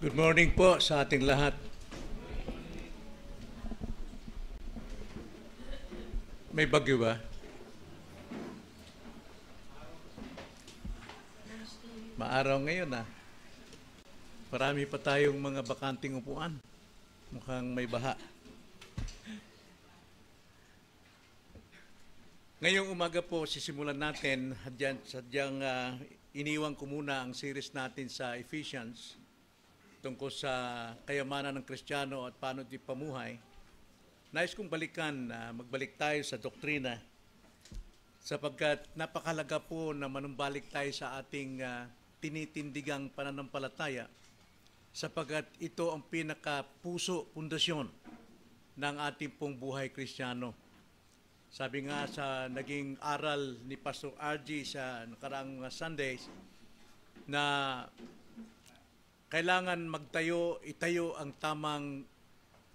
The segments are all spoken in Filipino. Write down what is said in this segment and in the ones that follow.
Good morning po sa ating lahat. May bagyo ba? Maaraw ngayon ah. Marami pa tayong mga bakanting upuan. Mukhang may baha. Ngayong umaga po sisimulan natin, sadyang iniwan ko muna ang series natin sa Ephesians tungkol sa kayamanan ng Kristiyano at paano di pamuhay. Nais kong magbalik tayo sa doktrina sapagkat napakalaga po na manumbalik tayo sa ating tinitindigang pananampalataya sapagkat ito ang pinakapuso, pundasyon ng ating pong buhay Kristiyano. Sabi nga sa naging aral ni Pastor RG sa nakaraang mga Sundays na kailangan itayo ang tamang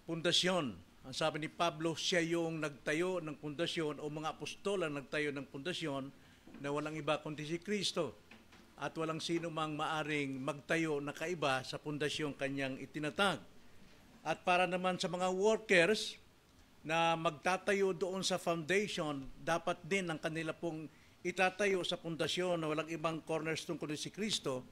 pundasyon. Ang sabi ni Pablo, siya yung nagtayo ng pundasyon o mga apostol ang nagtayo ng pundasyon na walang iba kundi si Kristo. At walang sino mang maaring magtayo na kaiba sa pundasyon kanyang itinatag. At para naman sa mga workers na magtatayo doon sa foundation, dapat din ang kanila pong itatayo sa pundasyon na walang ibang cornerstone kundi si Kristo,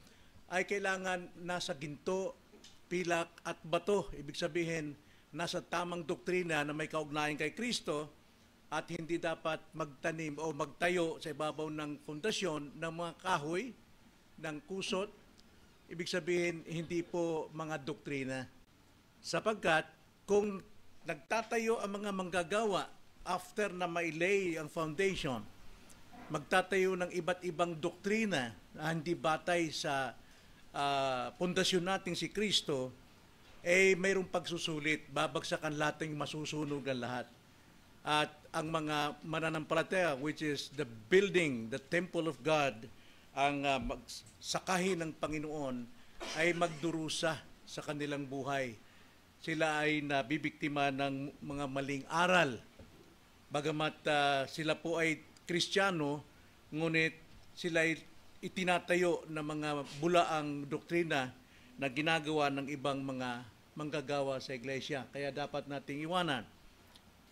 ay kailangan nasa ginto, pilak at bato. Ibig sabihin, nasa tamang doktrina na may kaugnayan kay Kristo at hindi dapat magtanim o magtayo sa ibabaw ng pundasyon ng mga kahoy, ng kusot. Ibig sabihin, hindi po mga doktrina. Sapagkat kung nagtatayo ang mga manggagawa after na mailay ang foundation, magtatayo ng iba't ibang doktrina na hindi batay sa pundasyon nating si Kristo, mayroong pagsusulit, babagsakan lahat ng masusunog ang lahat. At ang mga mananampalataya, which is the building, the temple of God, ang sakahin ng Panginoon, ay magdurusa sa kanilang buhay. Sila ay nabibiktima ng mga maling aral. Bagamat sila po ay Kristiyano, ngunit sila ay itinatayo ng mga bulaang doktrina na ginagawa ng ibang mga manggagawa sa iglesia. Kaya dapat nating iwanan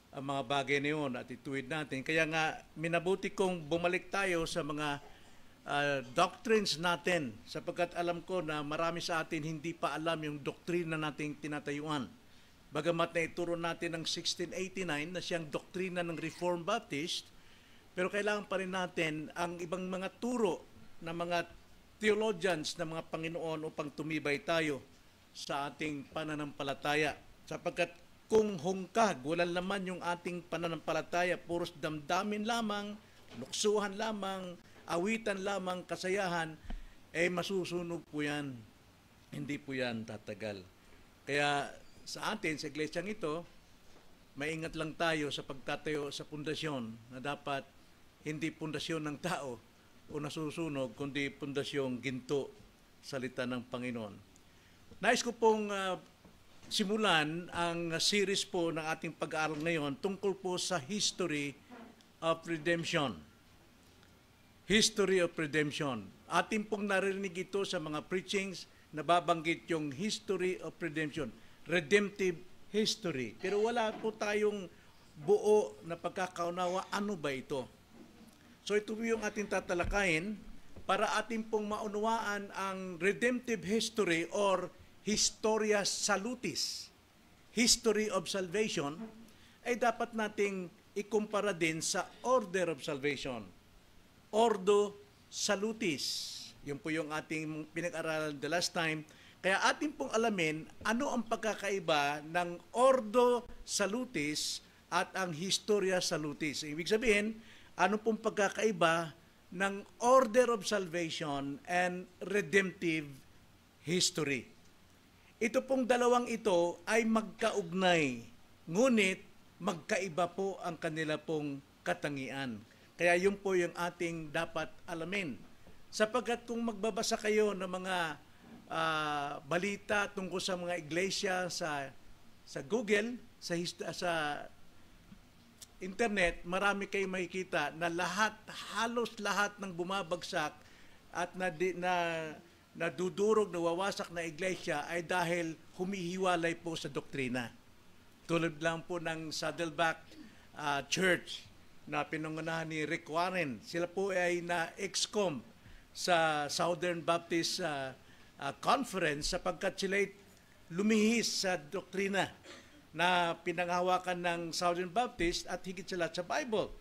ang mga bagay na yun at ituwid natin. Kaya nga, minabuti kong bumalik tayo sa mga doctrines natin sapagkat alam ko na marami sa atin hindi pa alam yung doktrina nating tinatayuan. Bagamat na ituro natin ng 1689 na siyang doktrina ng Reformed Baptist, pero kailangan pa rin natin ang ibang mga turo ng mga theologians ng mga Panginoon upang tumibay tayo sa ating pananampalataya. Sapagkat kung hungkag, walang laman yung ating pananampalataya, puros damdamin lamang, luksuhan lamang, awitan lamang, kasayahan, masusunog po yan. Hindi po yan tatagal. Kaya sa atin, sa iglesyang ito, maingat lang tayo sa pagtatayo sa pundasyon na dapat hindi pundasyon ng tao o nasusunog, kundi pundasyong ginto, salita ng Panginoon. Nais ko pong simulan ang series po ng ating pag-aaral ngayon tungkol po sa history of redemption. History of redemption. Ating pong narinig ito sa mga preachings na babanggit yung history of redemption. Redemptive history. Pero wala po tayong buo na pagkakaunawa. Ano ba ito? So ito yung ating tatalakayin para ating pong maunawaan ang redemptive history or historia salutis, history of salvation, ay dapat nating ikumpara din sa order of salvation, ordo salutis. Yun po yung ating pinag-aralan the last time. Kaya ating pong alamin ano ang pagkakaiba ng ordo salutis at ang historia salutis. Ibig sabihin, ano pong pagkakaiba ng order of salvation and redemptive history. Ito pong dalawang ito ay magkaugnay, ngunit magkaiba po ang kanila pong katangian. Kaya yun po yung ating dapat alamin. Sapagkat kung magbabasa kayo ng mga balita tungkol sa mga iglesia sa Google, sa internet, marami kayong makikita na halos lahat ng bumabagsak at nadudurog, nawawasak na iglesia ay dahil humihiwalay po sa doktrina. Tulad lang po ng Saddleback Church na pinangunahan ni Rick Warren. Sila po ay na-excom sa Southern Baptist Conference sapagkat sila ay lumihis sa doktrina na pinanghawakan ng Southern Baptist at higit sa lahat sa Bible.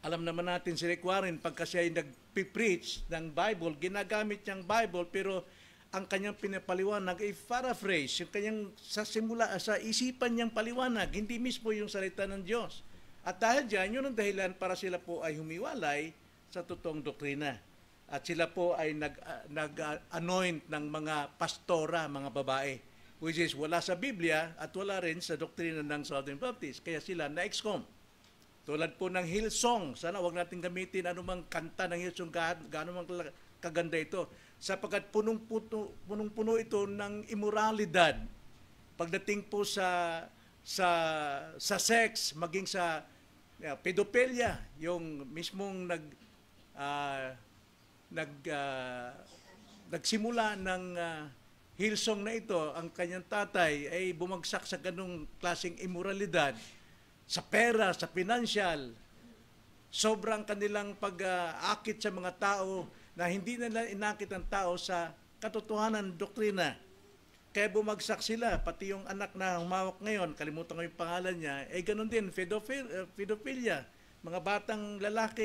Alam naman natin si Rick Warren, pagka siya ay nag-preach ng Bible, ginagamit niyang Bible, pero ang kanyang pinapaliwanag ay paraphrase, yung kanyang sa isipan niyang paliwanag, hindi mismo yung salita ng Diyos. At dahil dyan, yun ang dahilan para sila po ay humiwalay sa totoong doktrina. At sila po ay nag-anoint ng mga pastora, mga babae, which is wala sa Biblia at wala rin sa doktrina ng Southern Baptist. Kaya sila na-excom. Tulad po ng Hillsong. Sana wag natin gamitin anumang kanta ng Hillsong, gaano mang kaganda ito. Sapagkat punong-puno ito ng immoralidad. Pagdating po sa sex, maging sa pedophilia, yung mismong nagsimula ng Hillsong na ito, ang kanyang tatay ay bumagsak sa ganung klaseng immoralidad, sa pera, sa financial. Sobrang kanilang pag-akit sa mga tao na hindi nila inakit ang tao sa katotohanan, doktrina. Kaya bumagsak sila, pati yung anak na humawak ngayon, kalimutan ko yung pangalan niya, ganun din, pedophilia. Mga batang lalaki,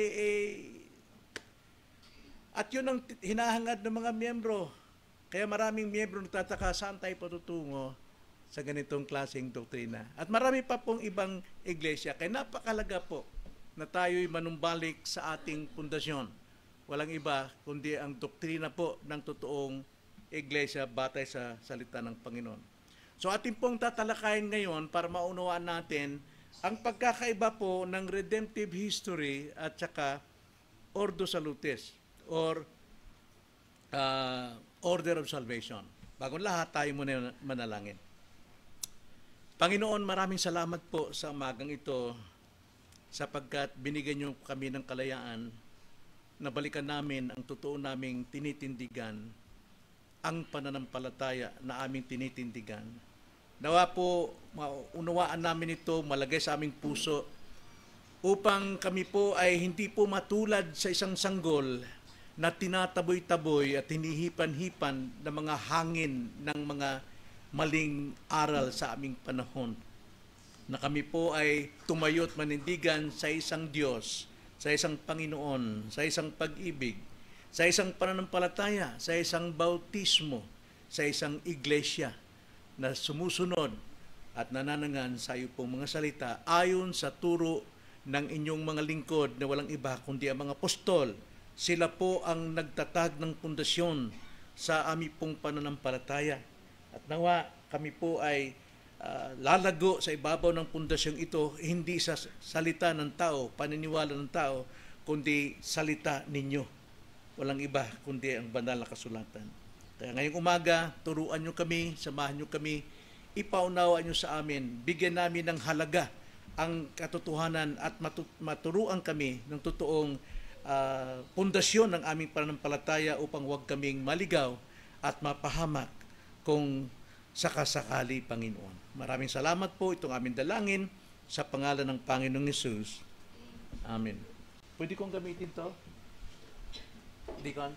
at yun ang hinahangad ng mga miyembro. Kaya maraming miyembro nagtataka, saan tayo patutungo sa ganitong klaseng doktrina. At marami pa pong ibang iglesia. Kaya napakalaga po na tayo'y manumbalik sa ating pundasyon. Walang iba kundi ang doktrina po ng totoong iglesia batay sa salita ng Panginoon. So ating pong tatalakayin ngayon para maunawaan natin ang pagkakaiba po ng redemptive history at saka Ordo Salutis or Order of Salvation. Bago lahat, tayo muna manalangin. Panginoon, maraming salamat po sa umagang ito sapagkat binigyan niyo kami ng kalayaan na balikan namin ang totoo naming tinitindigan, ang pananampalataya na aming tinitindigan. Nawa po, maunawaan namin ito, malagay sa aming puso, upang kami po ay hindi po matulad sa isang sanggol na tinataboy-taboy at hinihipan-hipan ng mga hangin ng mga maling aral sa aming panahon. Na kami po ay tumayo't manindigan sa isang Diyos, sa isang Panginoon, sa isang pag-ibig, sa isang pananampalataya, sa isang bautismo, sa isang iglesia na sumusunod at nananangan sa iyo pong mga salita ayon sa turo ng inyong mga lingkod na walang iba kundi ang mga apostol. Sila po ang nagtatag ng pundasyon sa aming pong pananampalataya. At nawa kami po ay lalago sa ibabaw ng pundasyong ito, hindi sa salita ng tao, paniniwala ng tao, kundi salita ninyo. Walang iba kundi ang banal na kasulatan. Kaya ngayong umaga, turuan nyo kami, samahan nyo kami, ipaunawaan nyo sa amin, bigyan namin ng halaga ang katotohanan at maturuan kami ng totoong pundasyon ng aming pananampalataya upang huwag kaming maligaw at mapahamak kung sakasakali, Panginoon. Maraming salamat po, itong aming dalangin sa pangalan ng Panginoong Hesus. Amen. Pwede kong gamitin to? Deacon?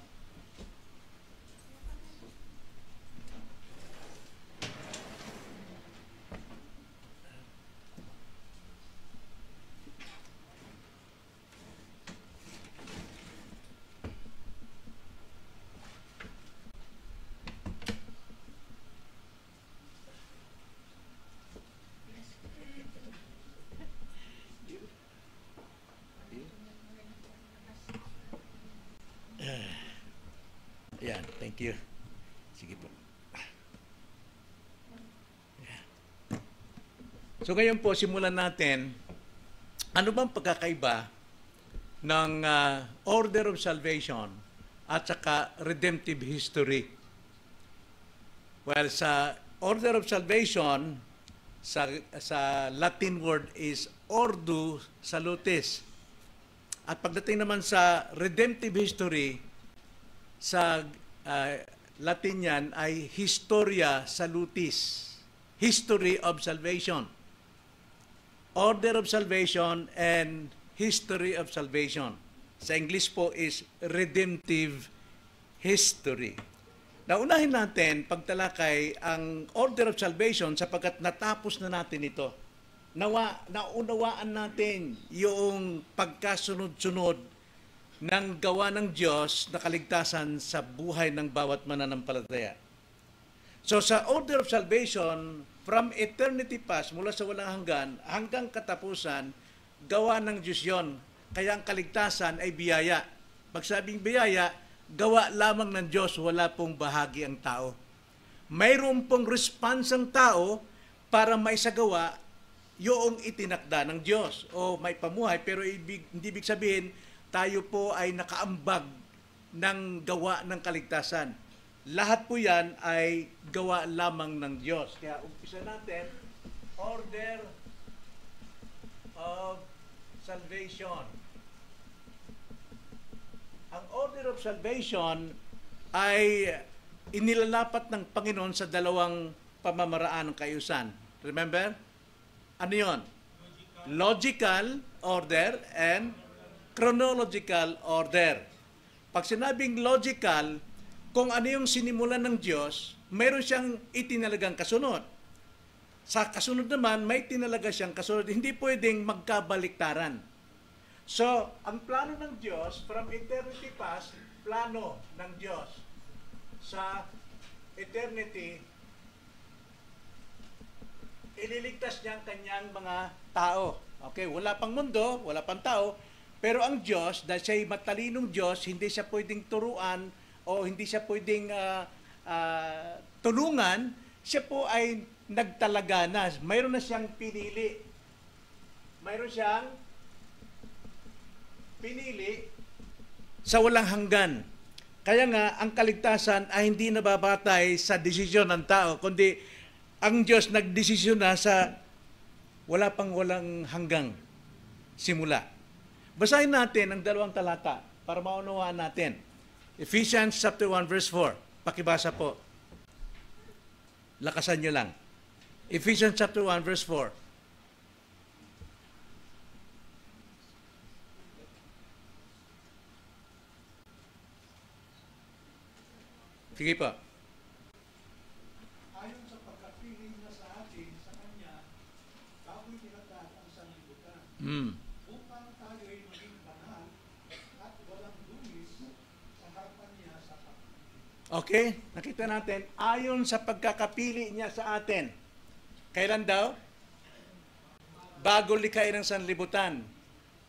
Yan, thank you. Sige po. So ngayon po, simulan natin, ano bang pagkakaiba ng Order of Salvation at saka redemptive history? Well, sa Order of Salvation, sa Latin word is Ordo Salutis. At pagdating naman sa redemptive history, sa Latin yan ay Historia Salutis, History of Salvation. Order of Salvation and History of Salvation. Sa English po is Redemptive History. Naunahin natin pagtalakay ang Order of Salvation sapagkat natapos na natin ito. Naunawaan natin yung pagkasunod-sunod ng gawa ng Diyos na kaligtasan sa buhay ng bawat mananampalataya. So sa Order of Salvation, from eternity past, mula sa walang hanggan, hanggang katapusan, gawa ng Diyos yun. Kaya ang kaligtasan ay biyaya. Pag sabing biyaya, gawa lamang ng Diyos, wala pong bahagi ang tao. Mayroon pong response ang tao para maisagawa yung itinakda ng Diyos o may pamuhay, pero hindi ibig sabihin tayo po ay nakaambag ng gawa ng kaligtasan. Lahat po yan ay gawa lamang ng Diyos. Kaya umpisa natin, Order of Salvation. Ang Order of Salvation ay inilalapat ng Panginoon sa dalawang pamamaraan ng kaayusan. Remember? Ano yun? Logical order and chronological order. Pag sinabing logical, kung ano yung sinimulan ng Diyos, mayroon siyang itinalagang kasunod. Sa kasunod naman, may tinalaga siyang kasunod. Hindi pwedeng magkabaliktaran. So, ang plano ng Diyos, from eternity past, plano ng Diyos sa eternity, ililigtas niya ang kanyang mga tao. Okay, wala pang mundo, wala pang tao, pero ang Diyos, dahil siya'y matalinong Diyos, hindi siya pwedeng turuan o hindi siya pwedeng tulungan, siya po ay nagtalaga na. Mayroon na siyang pinili. Mayroon siyang pinili sa walang hanggan. Kaya nga, ang kaligtasan ay hindi nababatay sa desisyon ng tao, kundi ang Diyos nagdesisyon na sa walang hanggang simula. Basahin natin ang dalawang talata para maunawaan natin. Ephesians chapter 1 verse 4. Pakibasa po. Lakasan nyo lang. Ephesians chapter 1 verse 4. Sige pa. Ayon sa pagkapili niya sa atin, sa Kanya, bago'y tinatag ang sanlibutan. Upang tayo'y maging banal at walang dumis sa harapan niya sa pagpili. Okay? Nakita natin, ayon sa pagkakapili niya sa atin. Kailan daw? Bago likhain ng sanlibutan.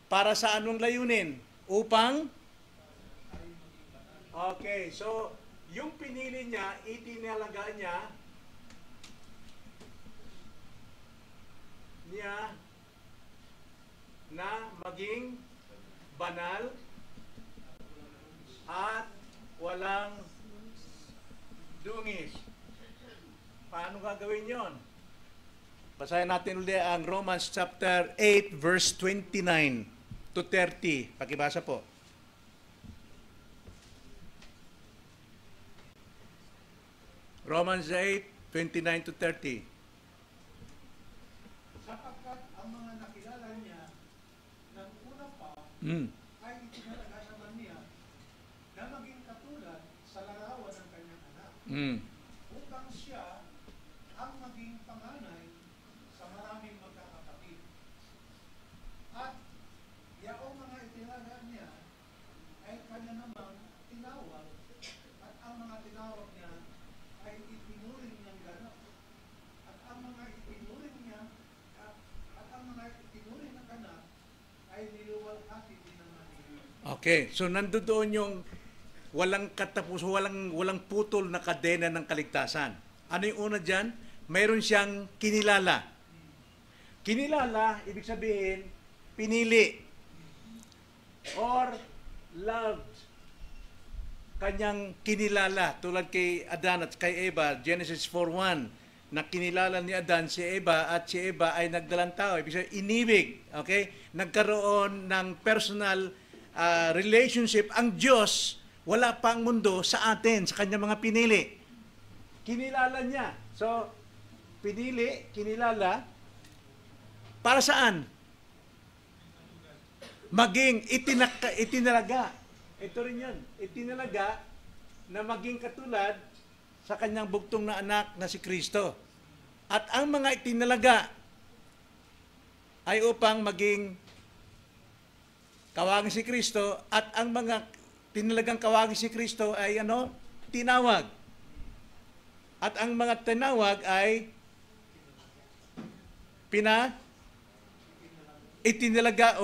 Para sa anong layunin? Upang? Okay, so yung pinili niya, itinalaga niya na maging banal at walang dungis. Paano gagawin yon? Basahin natin ulit ang Romans chapter 8 verse 29 to 30. Pakibasa po. Romans 8, 29 to 30. Sapagkat ang mga nakilala niya ng una pa ay itinalaga naman niya na maging katulad sa larawan ng kanyang anak. Upang siya ang maging panganay sa maraming magkakapatid. At yaong mga itinalaga niya ay kanya namang tinawag, at ang mga tinawag niya ay itinuring niyang ganap. At ang mga itinuring niya at ang mga itinuring ng ganap ay niluwalhati din naman niya. Okay, so nandoon yung walang katapos, walang putol na kadena ng kaligtasan. Ano yung una dyan? Mayroon siyang kinilala. Kinilala, ibig sabihin, pinili or loved. Kanyang kinilala, tulad kay Adan at kay Eva, Genesis 4:1, na kinilala ni Adan si Eva at si Eva ay nagdalang tao. Ibig sabihin, inibig, okay? Nagkaroon ng personal relationship ang Diyos wala pa ang mundo sa atin, sa kanyang mga pinili. Kinilala niya. So, pinili, kinilala, para saan? Maging itinalaga. Ito rin yan. Itinalaga na maging katulad sa kanyang bugtong na anak na si Kristo. At ang mga itinalaga ay upang maging kawangin si Kristo, at ang mga tinalagang kawangin si Kristo ay tinawag. At ang mga tinawag ay itinalaga,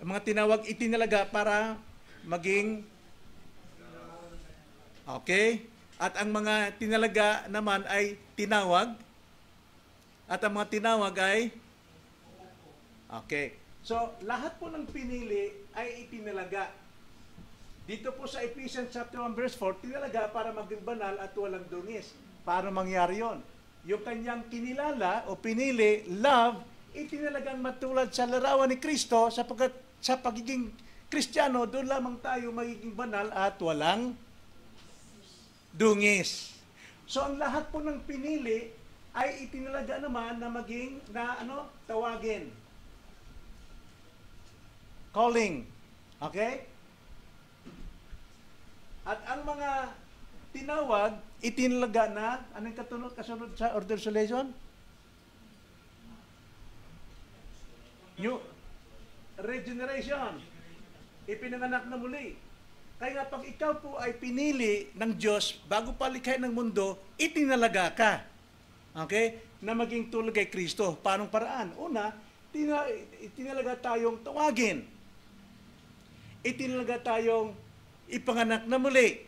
ang mga tinawag itinalaga para maging okay. At ang mga tinalaga naman ay tinawag. At ang mga tinawag ay okay. So, lahat po ng pinili ay itinalaga. Dito po sa Ephesians chapter 1 verse 4, tinalaga para maging banal at walang dungis. Paano mangyari yon? Yung kanyang kinilala o pinili, love, itinalagang matulad sa larawan ni Kristo, sapagkat sa pagiging Kristiyano, doon lamang tayo magiging banal at walang dungis. So, ang lahat po ng pinili ay itinalaga naman na maging, tawagin. Calling. Okay? At ang mga tinawag, itinalaga na, anong kasunod sa order of salvation? New regeneration. Ipinanganak na muli. Kaya nga pag ikaw po ay pinili ng Diyos bago palikhay ng mundo, itinalaga ka. Okay? Na maging tulad kay Kristo. Paanong paraan? Una, itinalaga tayong tawagin. Itinalaga tayong ipanganak na muli.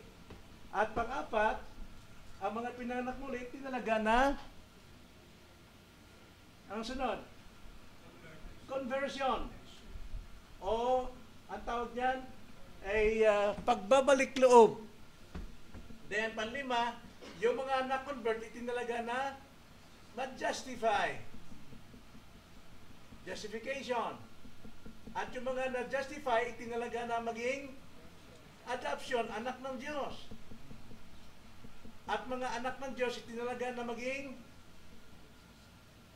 At pang-apat, ang mga pinanganak muli, itinalaga na ang sunod, conversion. O, ang tawag niyan ay pagbabalik loob. Then, panlima, yung mga na-convert, itinalaga na ma-justify. Justification. At yung mga na-justify, itinalaga na maging adoption, anak ng Diyos. At mga anak ng Diyos, itinalaga na maging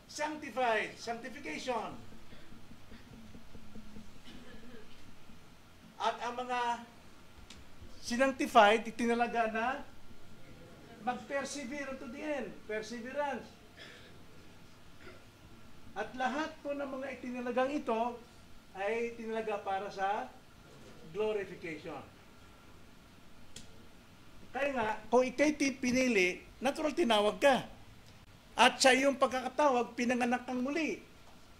sanctified, sanctification. At ang mga sinangtified, itinalaga na mag-persevere to the end. Perseverance. At lahat po ng mga itinalagang ito ay itinalaga para sa glorification. Kaya nga, kung ikay pinili, natural tinawag ka. At sa iyong pagkakatawag, pinanganak kang muli.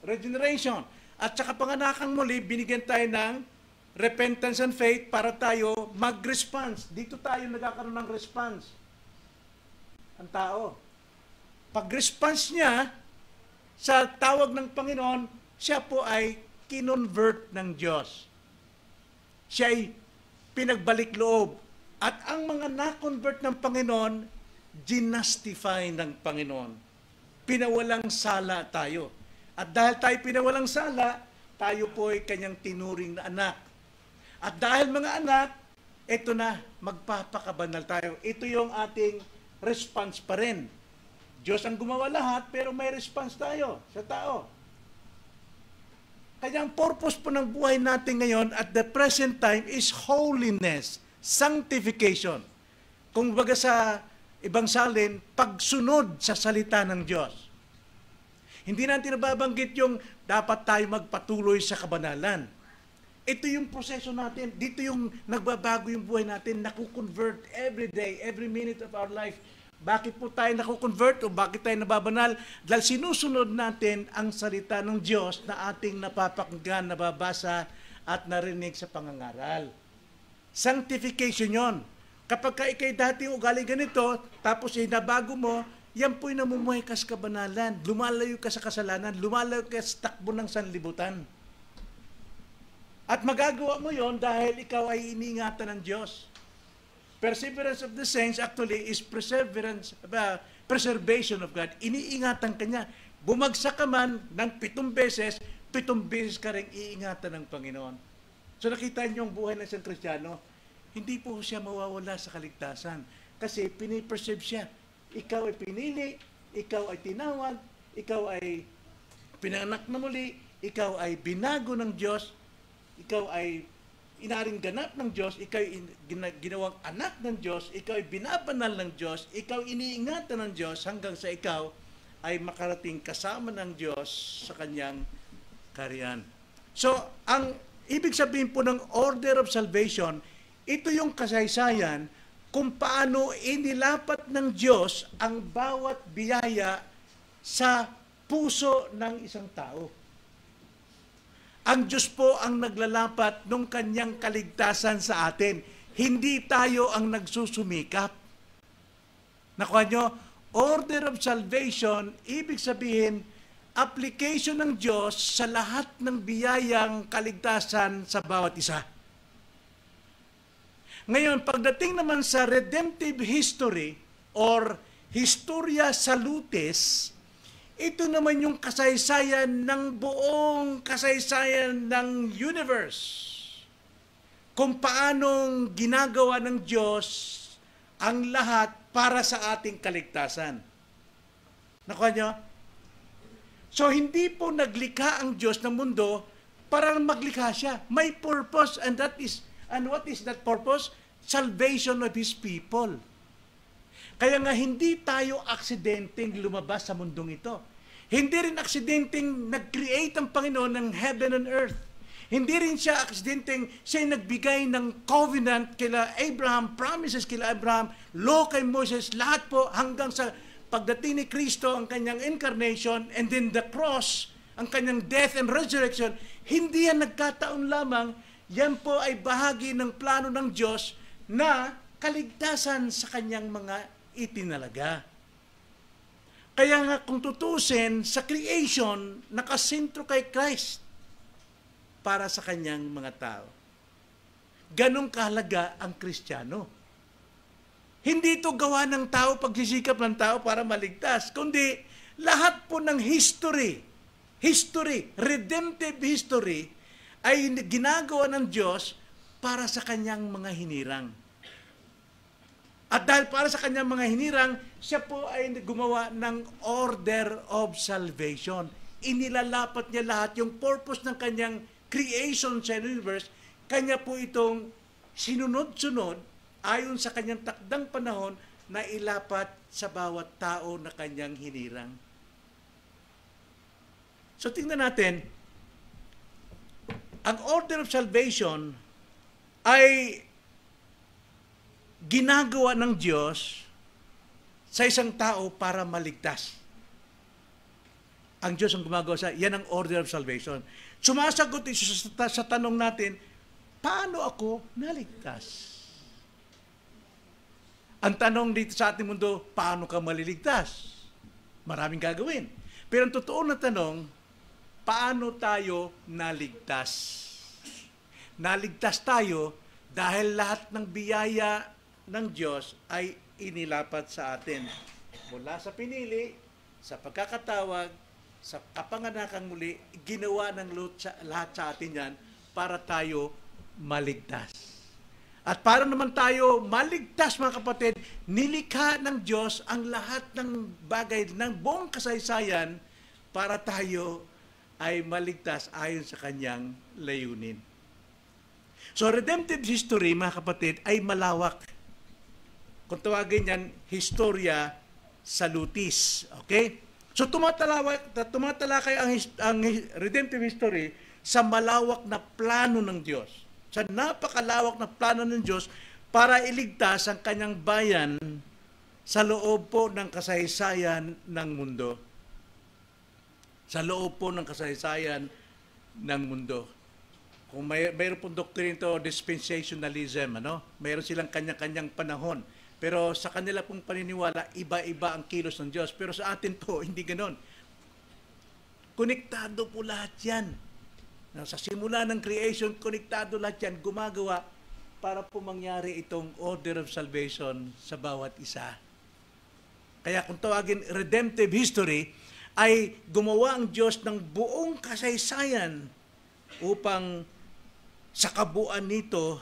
Regeneration. At sa kapanganakang muli, binigyan tayo ng repentance and faith para tayo mag-response. Dito tayo nagkakaroon ng response. Ang tao. Pag-response niya sa tawag ng Panginoon, siya po ay kinonvert ng Diyos. Siya ay pinagbalik loob. At ang mga na-convert ng Panginoon, ginastify ng Panginoon. Pinawalang sala tayo. At dahil tayo pinawalang sala, tayo po ay kanyang tinuring na anak. At dahil mga anak, ito na, magpapakabanal tayo. Ito yung ating response pa rin. Diyos ang gumawa lahat, pero may response tayo sa tao. Kaya ang purpose po ng buhay natin ngayon at the present time is holiness, sanctification. Kung baga sa ibang salin, pagsunod sa salita ng Diyos. Hindi natin nababanggit yung dapat tayo magpatuloy sa kabanalan. Ito yung proseso natin. Dito yung nagbabago yung buhay natin. Naku-convert every day, every minute of our life. Bakit po tayo naku-convert o bakit tayo nababanal? Dahil sinusunod natin ang salita ng Diyos na ating napapakinggan, nababasa at narinig sa pangangaral. Sanctification yon. Kapag ka ikay dating ugali ganito, tapos nabago mo, yan po'y namumuhay ka sa kabanalan. Lumalayo ka sa kasalanan, lumalayo ka sa takbo ng sanlibutan. At magagawa mo yon dahil ikaw ay iniingatan ng Diyos. Perseverance of the saints actually is preservation of God. Iniingatan ka niya. Bumagsak ka man ng 7 beses, 7 beses ka rin iingatan ng Panginoon. So nakita niyo ang buhay ng isang Kristiyano, hindi po siya mawawala sa kaligtasan. Kasi piniperceive siya. Ikaw ay pinili, ikaw ay tinawag, ikaw ay pinanganak na muli, ikaw ay binago ng Diyos, ikaw ay inaring ganap ng Diyos, ikaw ay ginawang anak ng Diyos, ikaw ay binabanal ng Diyos, ikaw iniingatan ng Diyos hanggang sa ikaw ay makarating kasama ng Diyos sa kanyang kaharian. So, ang ibig sabihin po ng order of salvation, ito yung kasaysayan kung paano inilapat ng Diyos ang bawat biyaya sa puso ng isang tao. Ang Diyos po ang naglalapat ng kanyang kaligtasan sa atin. Hindi tayo ang nagsusumikap. Nakuha nyo? Order of salvation, ibig sabihin, application ng Diyos sa lahat ng biyayang kaligtasan sa bawat isa. Ngayon, pagdating naman sa redemptive history or Historia Salutis, ito naman yung kasaysayan ng buong kasaysayan ng universe. Kung paanong ginagawa ng Diyos ang lahat para sa ating kaligtasan. Nakuha nyo? So, hindi po naglikha ang Diyos ng mundo para maglikha siya. May purpose, and what is that purpose? Salvation of His people. Kaya nga, hindi tayo aksidenteng lumabas sa mundong ito. Hindi rin aksidenteng nag-create ang Panginoon ng heaven and earth. Hindi rin siya aksidenteng siya nagbigay ng covenant kila Abraham, promises kila Abraham, law kay Moses, lahat po hanggang sa pagdating ni Kristo, ang kanyang incarnation, and then the cross, ang kanyang death and resurrection. Hindi yan nagkataon lamang, yan po ay bahagi ng plano ng Diyos na kaligtasan sa kanyang mga itinalaga. Kaya nga kung tutusin, sa creation, nakasentro kay Christ para sa kanyang mga tao. Ganong kahalaga ang Kristiyano. Hindi ito gawa ng tao, pagsisikap ng tao para maligtas, kundi lahat po ng history, redemptive history, ay ginagawa ng Diyos para sa kanyang mga hinirang. At dahil para sa kanyang mga hinirang, siya po ay gumawa ng order of salvation. Inilalapat niya lahat yung purpose ng kanyang creation sa universe. Kanya po itong sinunod-sunod ayon sa kanyang takdang panahon na ilapat sa bawat tao na kanyang hinirang. So tingnan natin, ang order of salvation ay ginagawa ng Diyos sa isang tao para maligtas. Ang Diyos ang gumagawa yan ang order of salvation. Sumasagot ito sa tanong natin, paano ako naligtas? Ang tanong dito sa ating mundo, paano ka maliligtas? Maraming gagawin. Pero ang totoo na tanong, paano tayo naligtas? Naligtas tayo dahil lahat ng biyaya ng Diyos ay inilapat sa atin. Mula sa pinili, sa pagkakatawag, sa kapanganakang muli, ginawa ng lahat sa atin yan para tayo maligtas. At para naman tayo maligtas, mga kapatid, nilikha ng Diyos ang lahat ng bagay ng buong kasaysayan para tayo ay maligtas ayon sa kanyang layunin. So, redemptive history, mga kapatid, ay malawak. Kung tawagin yan, Historia Salutis. Okay? So, tumatalakay ang redemptive history sa malawak na plano ng Diyos. Sa napakalawak na plano ng Diyos para iligtas ang kanyang bayan sa loob po ng kasaysayan ng mundo. Sa loob po ng kasaysayan ng mundo. Kung mayroon pong doctrine ito, dispensationalism, mayroon silang kanya-kanyang panahon. Pero sa kanila pong paniniwala, iba-iba ang kilos ng Diyos. Pero sa atin po, hindi ganon. Konektado po lahat yan. Sa simula ng creation, konektado lahat yan, gumagawa para po mangyari itong order of salvation sa bawat isa. Kaya kung tawagin redemptive history, ay gumawa ang Diyos ng buong kasaysayan upang sa kabuuan nito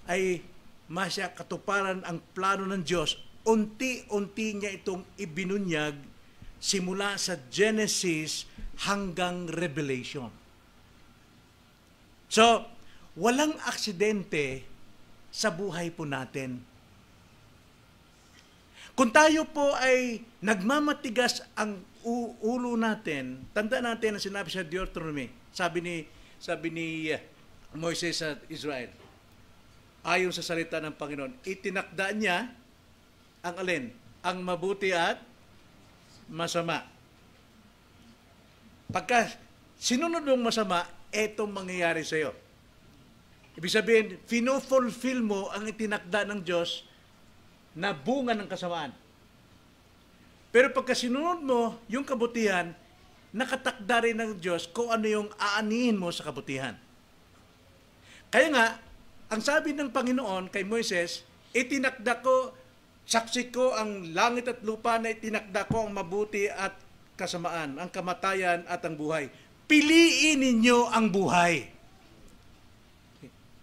ay masya katuparan ang plano ng Diyos. Unti-unti niya itong ibinunyag simula sa Genesis hanggang Revelation. So, walang aksidente sa buhay po natin. Kung tayo po ay nagmamatigas ang ulo natin, tanda natin ang sinabi sa Deuteronomy, sabi ni Moises sa Israel, ayon sa salita ng Panginoon, itinakda niya ang alin? Ang mabuti at masama. Pagka sinunod mong masama, etong mangyayari sa iyo. Ibig sabihin, fino-fulfill mo ang itinakda ng Diyos na bunga ng kasamaan. Pero pagka sinunod mo yung kabutihan, nakatakda rin ng Diyos kung ano yung aanihin mo sa kabutihan. Kaya nga, ang sabi ng Panginoon kay Moises, itinakda ko, saksi ko ang langit at lupa na itinakda ko ang mabuti at kasamaan, ang kamatayan at ang buhay. Piliin ninyo ang buhay.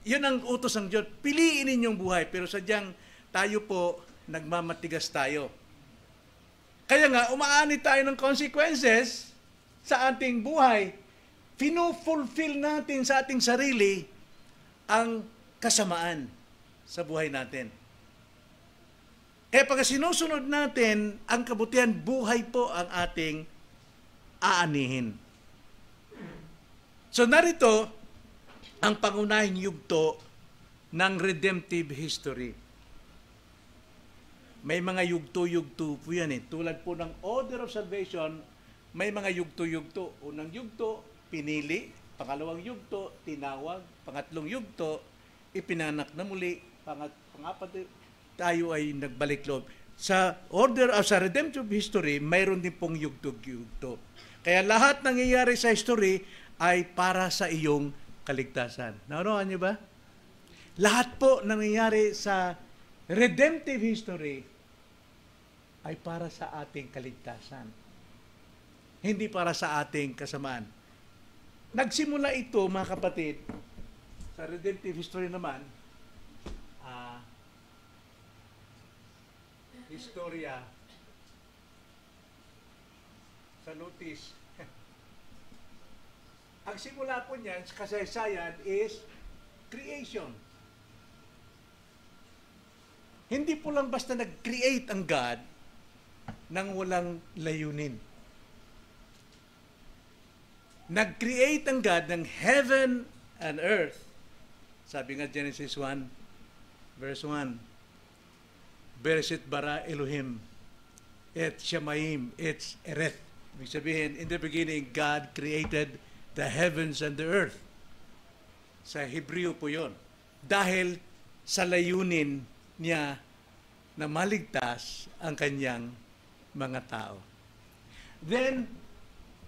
Yun ang utos ng Diyos. Piliin ninyong buhay. Pero sadyang tayo po, nagmamatigas tayo. Kaya nga, umaani tayo ng consequences sa ating buhay. Fino-fulfill natin sa ating sarili ang kasamaan sa buhay natin. Kaya pag sinusunod natin ang kabutihan, buhay po ang ating aanihin. So narito, ang pangunahing yugto ng redemptive history. May mga yugto-yugto po yan eh. Tulad po ng order of salvation, may mga yugto-yugto. Unang yugto, pinili. Pangalawang yugto, tinawag. Pangatlong yugto, ipinanak na muli. Pangapat, tayo ay nagbalik loob. Sa redemptive history, mayroon din pong yugto-yugto. Kaya lahat nangyayari sa history ay para sa iyong kaligtasan. Naunawan niyo ba? Lahat po nangyayari sa redemptive history ay para sa ating kaligtasan. Hindi para sa ating kasamaan. Nagsimula ito, mga kapatid, sa redemptive history naman, Historia Salutis. Ang simula po niyan sa kasaysayan is creation. Hindi po lang basta nag-create ang God nang walang layunin. Nag-create ang God ng heaven and earth. Sabi nga Genesis 1, verse 1, Bereshit bara Elohim, et Shamayim, et Ereth. Ibig sabihin, in the beginning, God created the heavens and the earth. Sa Hebreo po yun. Dahil sa layunin niya na maligtas ang kanyang mga tao. Then,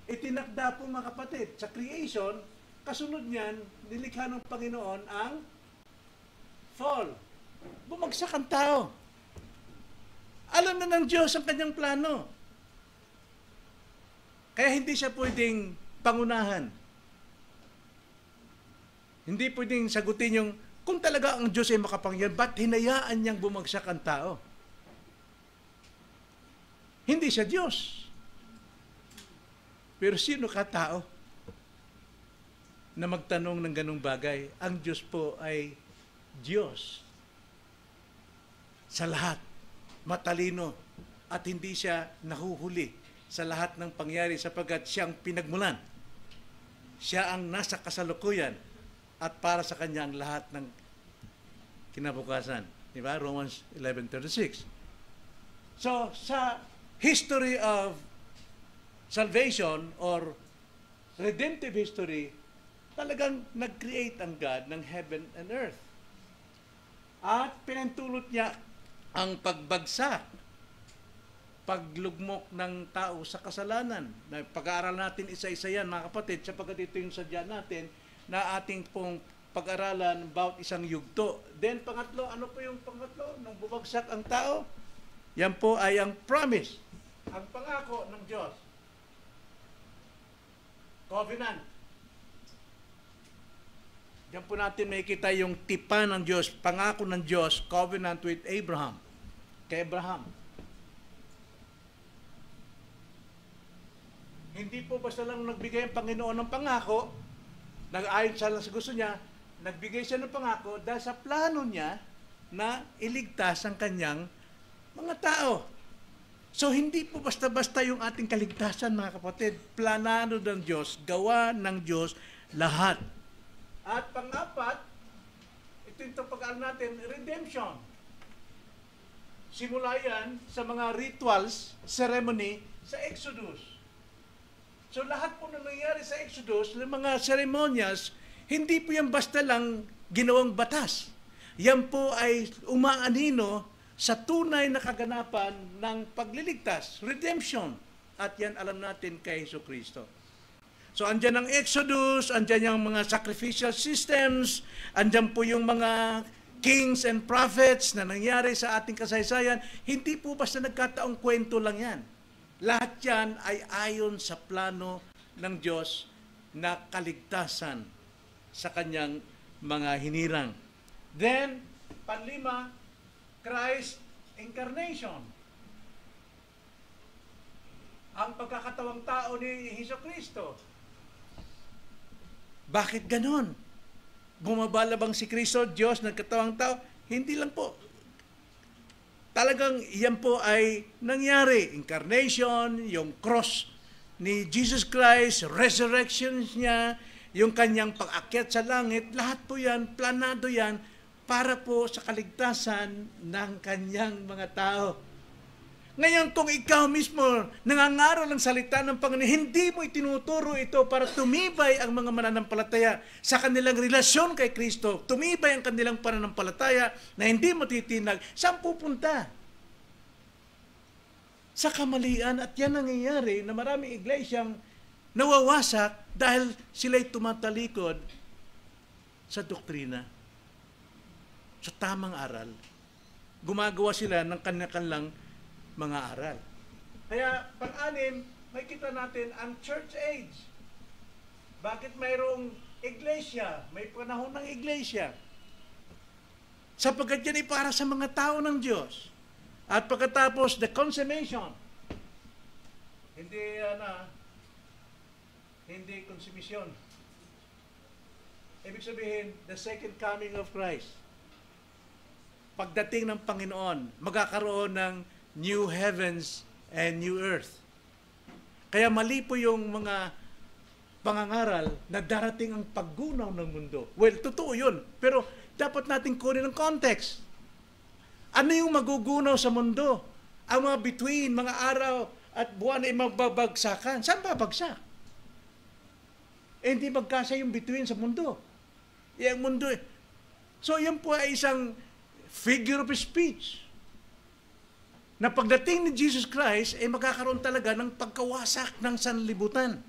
itinakda po mga kapatid, sa creation, kasunod niyan, nilikha ng Panginoon ang fall. Bumagsak ang tao. Alam na ng Diyos ang kanyang plano. Kaya hindi siya pwedeng pangunahan. Hindi pwedeng sagutin yung, kung talaga ang Diyos ay makapangyarihan, ba't hinayaan niyang bumagsak ang tao? Hindi siya Diyos. Pero sino ka tao na magtanong ng ganung bagay? Ang Diyos po ay Diyos sa lahat. Matalino at hindi siya nahuhuli sa lahat ng pangyari sapagkat siyang pinagmulan. Siya ang nasa kasalukuyan at para sa kanya ang lahat ng kinabukasan. Di ba? Romans 11:36. So, sa history of salvation or redemptive history, talagang nag-create ang God ng heaven and earth. At pinantulot niya ang pagbagsak, paglugmok ng tao sa kasalanan. Pag-aaral natin isa-isa yan, mga kapatid, sapagkat ito yung sadya natin na ating pong pag-aralan about isang yugto. Then, pangatlo, ano po yung pangatlo? Nung bumagsak ang tao, yan po ay ang promise, ang pangako ng Diyos. Covenant. Diyan po natin makikita yung tipan ng Diyos, pangako ng Diyos, covenant with Abraham. Kay Abraham. Hindi po basta lang nagbigay ang Panginoon ng pangako, nag-ayon siya lang sa gusto niya, nagbigay siya ng pangako dahil sa plano niya na iligtas ang kanyang mga tao. So, hindi po basta-basta yung ating kaligtasan, mga kapatid. Planado ng Diyos, gawa ng Diyos lahat. At pang-apat, ito yung pag-aaral natin, redemption. Simula yan sa mga rituals, ceremony sa Exodus. So, lahat po na nangyari sa Exodus, ng mga ceremonias, hindi po yan basta lang ginawang batas. Yan po ay umaanino sa tunay na kaganapan ng pagliligtas, redemption. At yan alam natin kay Jesucristo. So, andyan ang Exodus, andyan yung mga sacrificial systems, andyan po yung mga kings and prophets na nangyari sa ating kasaysayan. Hindi po basta nagkataong kwento lang yan. Lahat yan ay ayon sa plano ng Diyos na kaligtasan sa kanyang mga hinirang. Then, panlima, Christ incarnation. Ang pagkakatawang tao ni Jesucristo. Bakit ganon? Bumabala bang si Kristo, Diyos, nagkatawang tao? Hindi lang po. Talagang yan po ay nangyari. Incarnation, yung cross ni Jesus Christ, resurrection niya, yung kanyang pag-akyat sa langit, lahat po yan, planado yan, para po sa kaligtasan ng kanyang mga tao. Ngayon, kung ikaw mismo nangangaral ng salita ng Panginoon, hindi mo itinuturo ito para tumibay ang mga mananampalataya sa kanilang relasyon kay Kristo, tumibay ang kanilang pananampalataya na hindi mo titinag, saan pupunta? Sa kamalian, at yan nangyayari na maraming iglesyang nawawasak dahil sila'y tumatalikod sa doktrina. Sa tamang aral. Gumagawa sila ng kanya-kanilang mga aral. Kaya, pang-anim, may kita natin ang church age. Bakit mayroong iglesia? May panahon ng iglesia. Sapagkat yan ay para sa mga tao ng Diyos. At pagkatapos, the consummation. Hindi konsumisyon. Ibig sabihin, the second coming of Christ. Pagdating ng Panginoon, magkakaroon ng new heavens and new earth. Kaya mali po yung mga pangangaral na darating ang paggunaw ng mundo. Well, totoo yun. Pero dapat natin kunin ang context. Ano yung magugunaw sa mundo? Ang mga bituin, mga araw at buwan ay magbabagsakan. Saan babagsak? Hindi magkasa yung bituin sa mundo. Yung mundo. So, yan po ay isang figure of speech. Na pagdating ni Jesus Christ, ay magkakaroon talaga ng pagkawasak ng sanlibutan.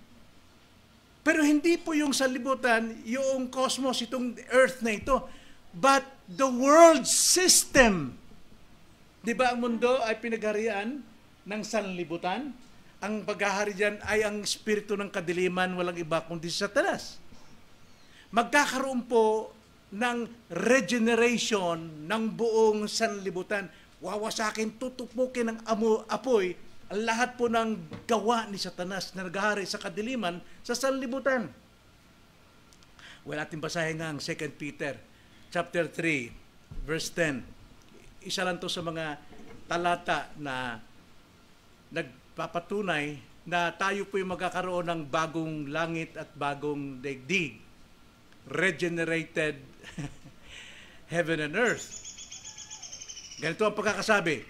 Pero hindi po yung sanlibutan, yung cosmos, itong earth na ito, but the world system. Di ba ang mundo ay pinagharian ng sanlibutan? Ang paghahari dyan ay ang espiritu ng kadiliman, walang iba kundi si Satanas. Magkakaroon po ng regeneration ng buong sanlibutan. Wawasakin, tutupukin ng apoy ang lahat po ng gawa ni Satanas na naghahari sa kadiliman sa sanlibutan. Well, ating basahin nga ang 2 Peter chapter 3, verse 10. Isa lang to sa mga talata na nagpapatunay na tayo po yung magkakaroon ng bagong langit at bagong daigdig. Regenerated heaven and earth. Ganito ang pagkakasabi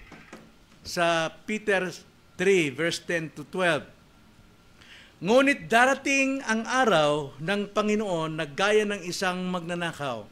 sa Peter 3, verse 10 to 12. Ngunit darating ang araw ng Panginoon na gaya ng isang magnanakaw,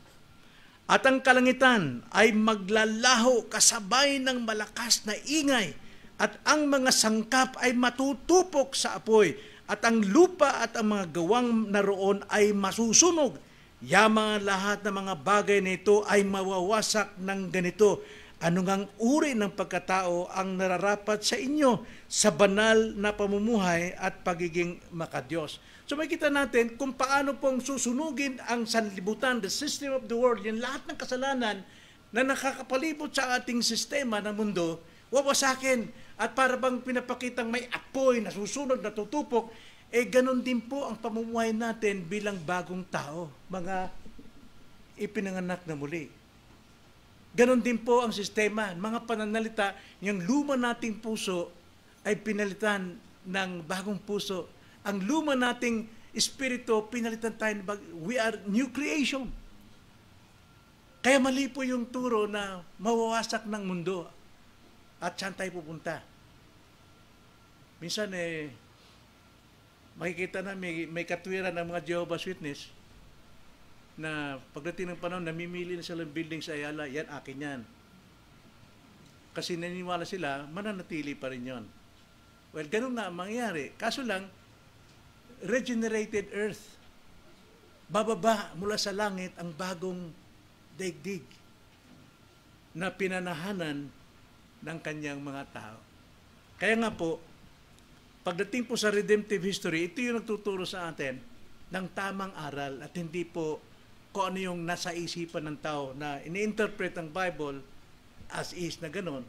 at ang kalangitan ay maglalaho kasabay ng malakas na ingay, at ang mga sangkap ay matutupok sa apoy, at ang lupa at ang mga gawang naroon ay masusunog. Yamang lahat ng mga bagay na ito ay mawawasak ng ganito. ano ngang uri ng pagkatao ang nararapat sa inyo sa banal na pamumuhay at pagiging makadiyos. So makikita natin kung paano pong susunugin ang sanlibutan, the system of the world, yung lahat ng kasalanan na nakakapalibot sa ating sistema ng mundo, wawasakin. At para bang pinapakitang may apoy na susunod, na tutupok, ganon din po ang pamumuhay natin bilang bagong tao, mga ipinanganak na muli. Ganon din po ang sistema, mga pananalita, yung luma nating puso ay pinalitan ng bagong puso. Ang luma nating espiritu, pinalitan tayo ng we are new creation. Kaya mali po yung turo na mawawasak ng mundo at saan tayo pupunta. Minsan makikita na may katwiran ng mga Jehovah's Witness na pagdating ng panahon, namimili na sila ng building sa Ayala, yan, akin yan. Kasi naniniwala sila, mananatili pa rin yon. Well, ganun nga ang mangyayari. Kaso lang, regenerated earth. Bababa mula sa langit ang bagong daigdig na pinanahanan ng kanyang mga tao. Kaya nga po, pagdating po sa redemptive history, ito yung nagtuturo sa atin ng tamang aral at hindi po kung ano yung nasa isipan ng tao na ini-interpret ang Bible as is na gano'n.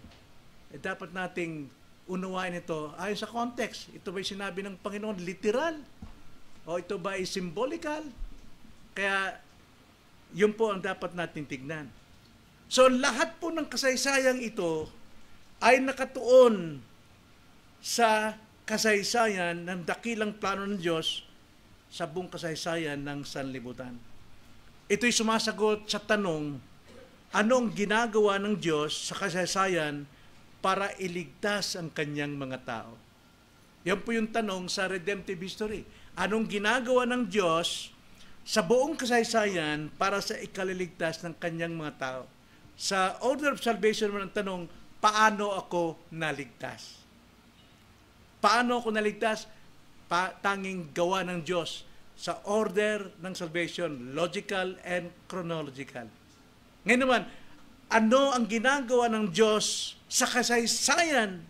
Dapat nating unawain ito ayon sa context. Ito ba'y sinabi ng Panginoon literal? O ito ba ay symbolical? Kaya yun po ang dapat natin tignan. So lahat po ng kasaysayang ito ay nakatuon sa kasaysayan ng dakilang plano ng Diyos sa buong kasaysayan ng sanlibutan. Ito'y sumasagot sa tanong, anong ginagawa ng Diyos sa kasaysayan para iligtas ang kanyang mga tao? Yan po yung tanong sa redemptive history. Anong ginagawa ng Diyos sa buong kasaysayan para sa ikaliligtas ng kanyang mga tao? Sa order of salvation mo ng tanong, paano ako naligtas? Paano ako naligtas? Tanging gawa ng Diyos sa order ng salvation, logical and chronological. Ngayon naman, ano ang ginagawa ng Diyos sa kasaysayan,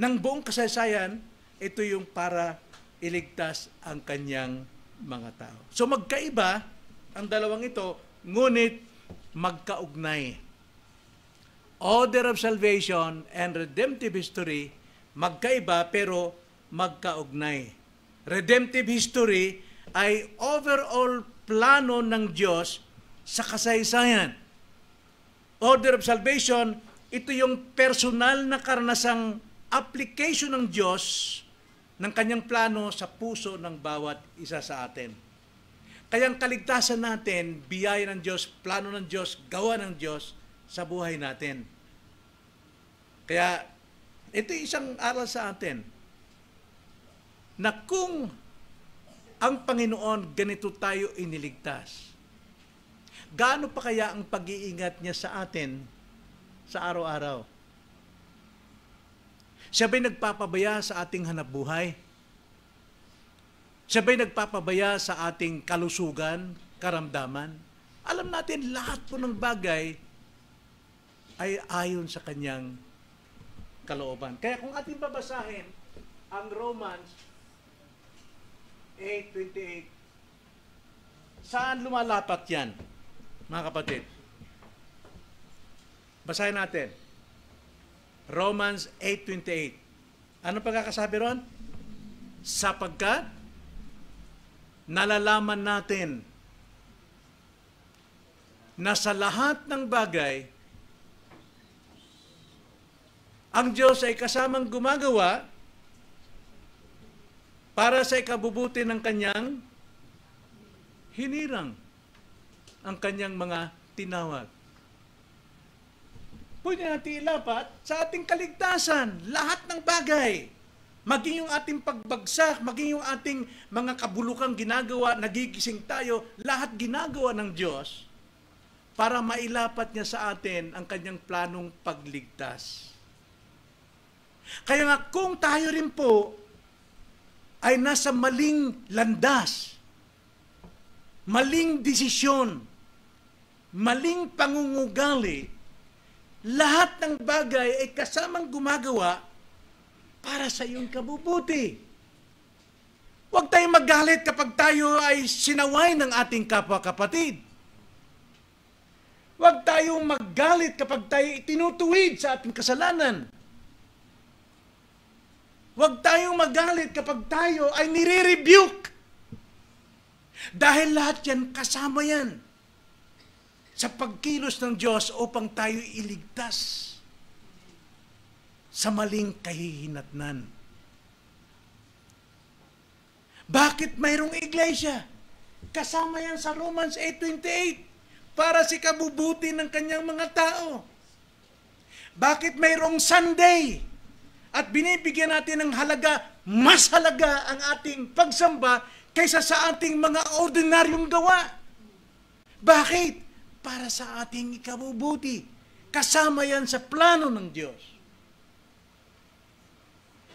ng buong kasaysayan? Ito yung para iligtas ang kanyang mga tao. So magkaiba ang dalawang ito, ngunit magkaugnay. Order of salvation and redemptive history, magkaiba pero magkaugnay. Redemptive history ay overall plano ng Diyos sa kasaysayan. Order of salvation, ito yung personal na karanasang application ng Diyos ng kanyang plano sa puso ng bawat isa sa atin. Kaya ang kaligtasan natin, biyaya ng Diyos, plano ng Diyos, gawa ng Diyos sa buhay natin. Kaya ito isang aral sa atin na kung ang Panginoon ganito tayo iniligtas, gaano pa kaya ang pag-iingat niya sa atin sa araw-araw? Siya ba'y nagpapabaya sa ating hanapbuhay? Siya ba'y nagpapabaya sa ating kalusugan, karamdaman? Alam natin lahat po ng bagay ay ayon sa kanyang kalooban. Kaya kung ating babasahin ang Romans 8:28, saan lumalapat yan, mga kapatid? Basahin natin. Romans 8:28. Ano pagkakasabi ron? Sapagkat nalalaman natin na sa lahat ng bagay, ang Diyos ay kasamang gumagawa para sa ikabubuti ng kanyang hinirang, ang kanyang mga tinawag. Pwede natin ilapat sa ating kaligtasan, lahat ng bagay. Maging yung ating pagbagsak, maging yung ating mga kabulukang ginagawa, nagigising tayo, lahat ginagawa ng Diyos para mailapat niya sa atin ang kanyang planong pagligtas. Kaya nga kung tayo rin po ay nasa maling landas, maling desisyon, maling pangungugali, lahat ng bagay ay kasamang gumagawa para sa iyong kabubuti. Huwag tayong magalit kapag tayo ay sinaway ng ating kapwa-kapatid. Huwag tayong magalit kapag tayo itinutuwid sa ating kasalanan. Huwag tayong magalit kapag tayo ay nire-rebuke. Dahil lahat yan, kasama yan sa pagkilos ng Diyos upang tayo iligtas sa maling kahihinatnan. Bakit mayroong iglesia? Kasama yan sa Romans 8:28 para si kabubuti ng kanyang mga tao. Bakit mayroong Sunday? At binibigyan natin ng halaga, mas halaga ang ating pagsamba kaysa sa ating mga ordinaryong gawa. Bakit? Para sa ating ikabubuti. Kasama yan sa plano ng Diyos.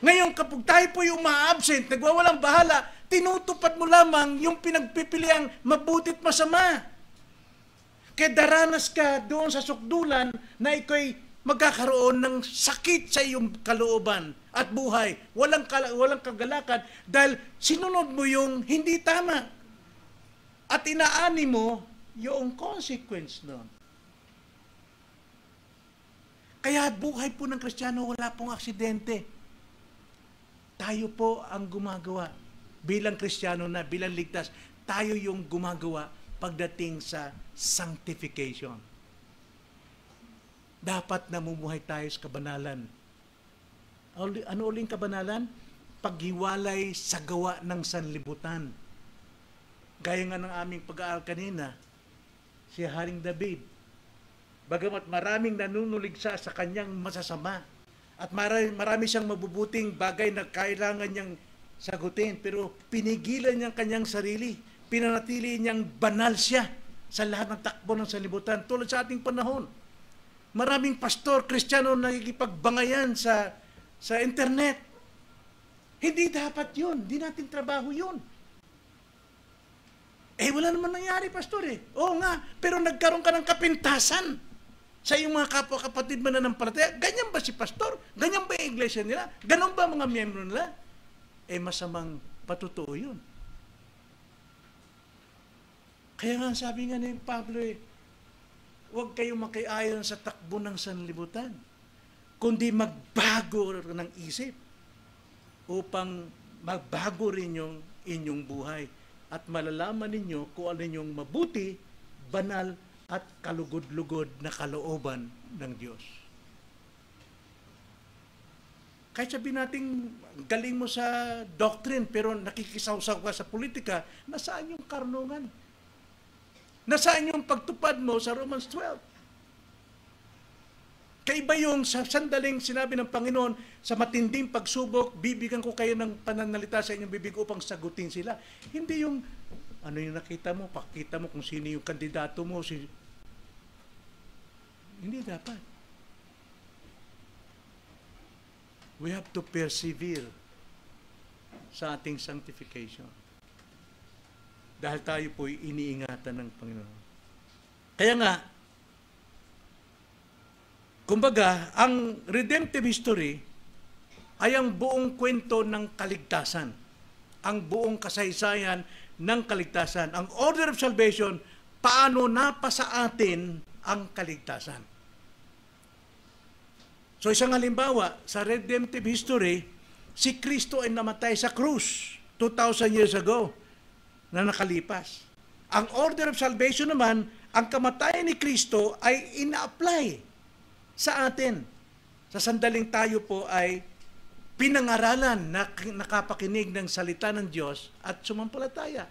Ngayon, kapag tayo po yung ma-absent, nagwawalang bahala, tinutupad mo lamang yung pinagpipiliang mabutit masama. Kaya daranas ka doon sa sukdulan na ikaw'y magkakaroon ng sakit sa iyong kalooban at buhay. Walang kagalakan dahil sinunod mo yung hindi tama. At inaani mo yung consequence nun. Kaya buhay po ng Kristiyano, wala pong aksidente. Tayo po ang gumagawa. Bilang Kristiyano na, bilang ligtas, tayo yung gumagawa pagdating sa sanctification. Dapat namumuhay tayo sa kabanalan. Ano uling kabanalan? Paghiwalay sa gawa ng sanlibutan. Gaya nga ng aming pag-aaral kanina, si Haring David, bagamat maraming nanunuligsa sa kanyang masasama, at marami siyang mabubuting bagay na kailangan niyang sagutin, pero pinigilan niyang kanyang sarili, pinanatili niyang banal siya sa lahat ng takbo ng sanlibutan. Tulad sa ating panahon, maraming pastor, Kristiyano nakikipagbangayan sa internet. Hindi dapat yun. Hindi natin trabaho yun. Wala naman nangyari, pastor Oo nga, pero nagkaroon ka ng kapintasan sa iyong mga kapwa-kapatid mananampalataya. Ganyan ba si pastor? Ganyan ba yung iglesia nila? Ganon ba mga miyembro nila? Masamang patutuo yun. Kaya nga sabi nga ni Pablo, huwag kayong makiayon sa takbo ng sanlibutan, kundi magbago ng isip upang magbago rin yung inyong buhay at malalaman ninyo kung ano yung mabuti, banal at kalugod-lugod na kalooban ng Diyos. Kahit sabihin natin, galing mo sa doctrine, pero nakikisawsaw ka sa politika, nasaan yung karunungan? Nasaan yung pagtupad mo sa Romans 12? Kaiba yung sa sandaling sinabi ng Panginoon, sa matinding pagsubok, bibigyan ko kayo ng pananalita sa inyong bibig upang sagutin sila. Hindi yung, ano yung nakita mo, pakita mo kung sino yung kandidato mo. Hindi dapat. We have to persevere sa ating sanctification. Dahil tayo po'y iniingatan ng Panginoon. Kaya nga, kumbaga, ang redemptive history ay ang buong kwento ng kaligtasan. Ang buong kasaysayan ng kaligtasan. Ang order of salvation, paano napasa atin ang kaligtasan. So isang halimbawa, sa redemptive history, si Kristo ay namatay sa krus 2,000 years ago na nakalipas. Ang order of salvation naman, ang kamatayan ni Kristo ay ina-apply sa atin. Sa sandaling tayo po ay pinangaralan, nakapakinig ng salita ng Diyos at sumampalataya.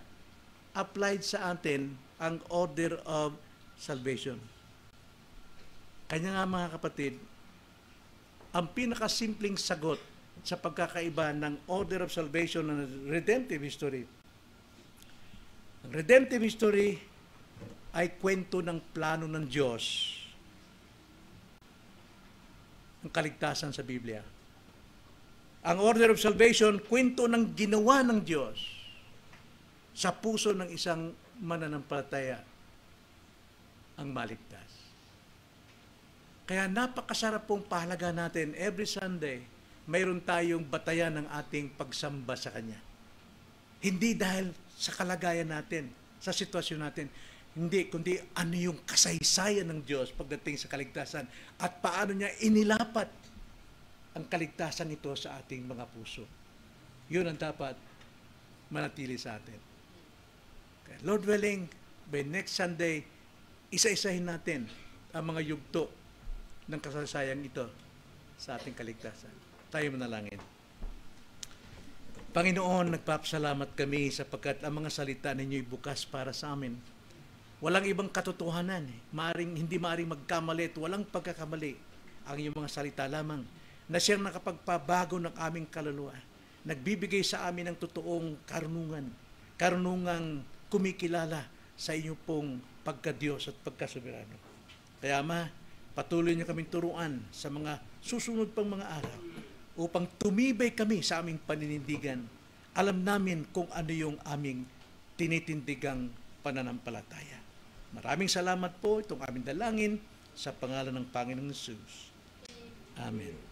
Applied sa atin ang order of salvation. Kanya nga mga kapatid, ang pinakasimpleng sagot sa pagkakaiba ng order of salvation ng redemptive history. Ang redemptive history ay kwento ng plano ng Diyos. Ang kaligtasan sa Biblia. Ang order of salvation, kwento ng ginawa ng Diyos sa puso ng isang mananampalataya ang maligtas. Kaya napakasarap pong pahalaga natin every Sunday, mayroon tayong batayan ng ating pagsamba sa Kanya. Hindi dahil sa kalagayan natin, sa sitwasyon natin, hindi, kundi ano yung kasaysayan ng Diyos pagdating sa kaligtasan at paano niya inilapat ang kaligtasan ito sa ating mga puso. Yun ang dapat manatili sa atin. Okay. Lord willing, by next Sunday, isa-isahin natin ang mga yugto ng kasaysayan ito sa ating kaligtasan. Tayo manalangin. Panginoon, nagpapasalamat kami sapagkat ang mga salita ninyo'y bukas para sa amin. Walang ibang katotohanan. Hindi maaring magkamali at walang pagkakamali ang iyong mga salita lamang na siyang nakapagpabago ng aming kaluluwa. Nagbibigay sa amin ng totoong karunungang kumikilala sa inyong pong pagka-Diyos at pagkasoberano. Kaya Ama, patuloy niyo kaming turuan sa mga susunod pang mga araw upang tumibay kami sa aming paninindigan. Alam namin kung ano yung aming tinitindigang pananampalataya. Maraming salamat po itong aming dalangin sa pangalan ng Panginoong Jesus. Amen.